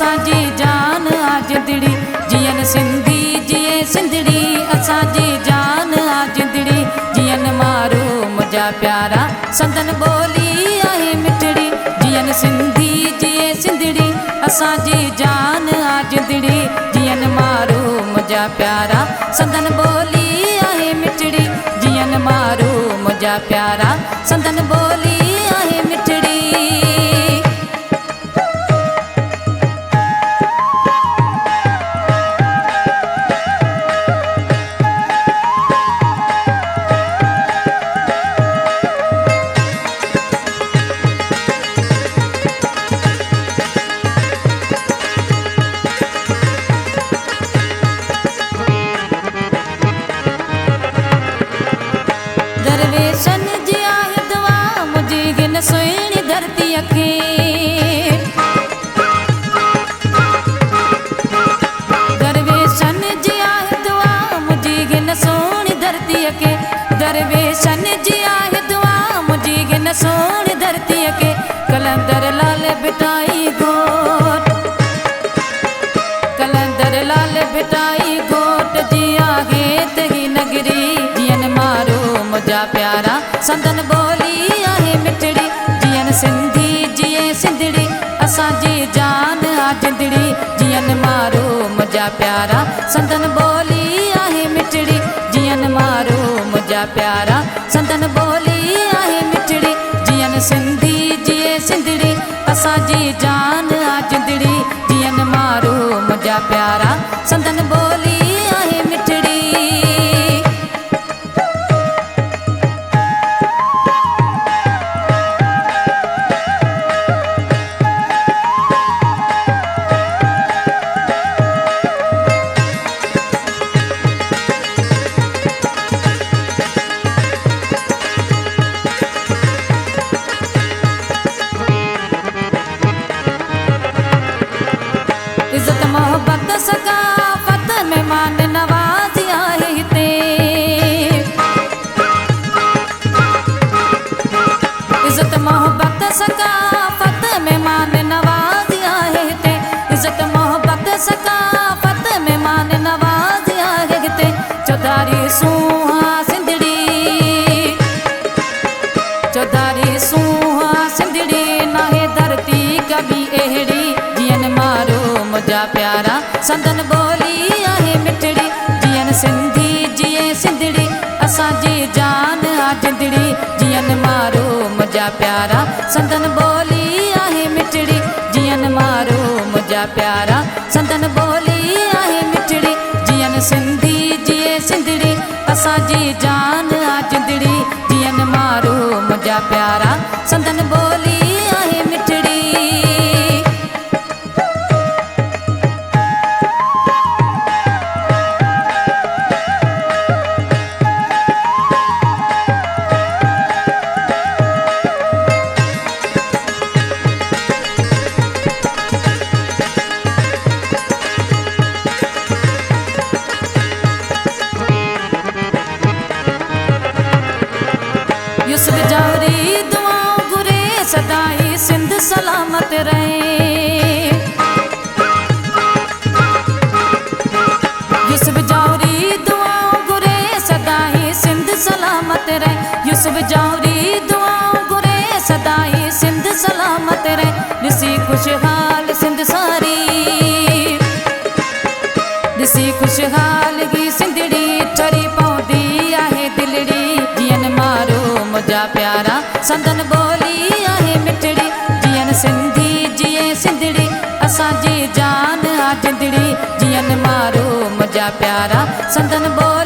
असांजी जान आ जिंदड़ी जियन सिंधी जिए सिंधड़ी असांजी जान आ जिंदड़ी जियन मारो मुझा प्यारा संदन बोली आहे मिठड़ी जियन सिंधी जिए सिंधड़ी असांजी जान आ जिंदड़ी जियन मारो मुझा प्यारा संदन बोली आहे मिठड़ी जियन मारो मुझा प्यारा संदन बोली आहे मिठड़ी। दरवेशन जी आहे दुआ मुझी गिन सुहिणी धरतीअ खे दरवेशन जी आहे दुआ मुझी गिन सुहिणी धरतीअ खे दरवेशन जी आहे दुआ मुझी गिन सुहिणी धरतीअ खे कलंदर लाल बिटाई घोट कलंदर लाल बिटाई घोट जी आहे त ही नगरी जियन मारो मुझा प्यारा संदन बोली आहे मिठड़ी जियन सिंधी जिए सिंधड़ी असांजी जान आ जिंदड़ी जियन मारो मुझा प्यारा संदन बोली आहे मिठड़ी जियन मारो मुझा प्यारा संदन बोली आहे मिठड़ी जियन सिंधी जिए सिंधड़ी असांजी जान आ जिंदड़ी जियन मारो मुझा प्यारा संदन बोली आहे मिठड़ी। इज़्ज़त मोहब्बत सकाफ़त मेहमान नवाज़ी आहे हिते इज़्ज़त मोहब्बत सकाफ़त मेहमान नवाज़ी आहे हिते इज़्ज़त मोहब्बत सकाफ़त मेहमान नवाज़ी आहे हिते चौधारी सूहा सिंधड़ी चौधारी सूहा सिंधड़ी नाहे धरती कभी अहिड़ी जियन मारो मुझा प्यारा संदन बोली आहे मिठड़ी जियन सिंधी जिए सिंधड़ी असांजी जान आ जिंदड़ी जियन मारो मुझा प्यारा संदन बोली आहे मिठड़ी जियन मारो मुझा प्यारा संदन बोली आहे मिठड़ी जियन सिंधी जिए सिंधड़ी असांजी जान आ जिंदड़ी जियन मारो मुझा प्यारा संदन बोली आहे मिठड़ी। यूसुफ जौहरी दुआऊं घुरे सदाई सिंध सलामत रहे यूसुफ जौहरी दुआऊं घुरे सदाई सिंध सलामत रहे यूसुफ जौहरी दुआऊं घुरे सदाई सिंध सलामत रहे ॾिसी खुशहाल सिंध सारी ॾिसी खुशहाल ही सिंधड़ी ठरी पवंदी आहे दिलड़ी जियन मारो मुझा प्यारा संदन बोली आहे मिठड़ी जियन सिंधी जिए सिंधड़ी असांजी जान आ जिंदड़ी जियन मारो मुझा प्यारा संदन बोली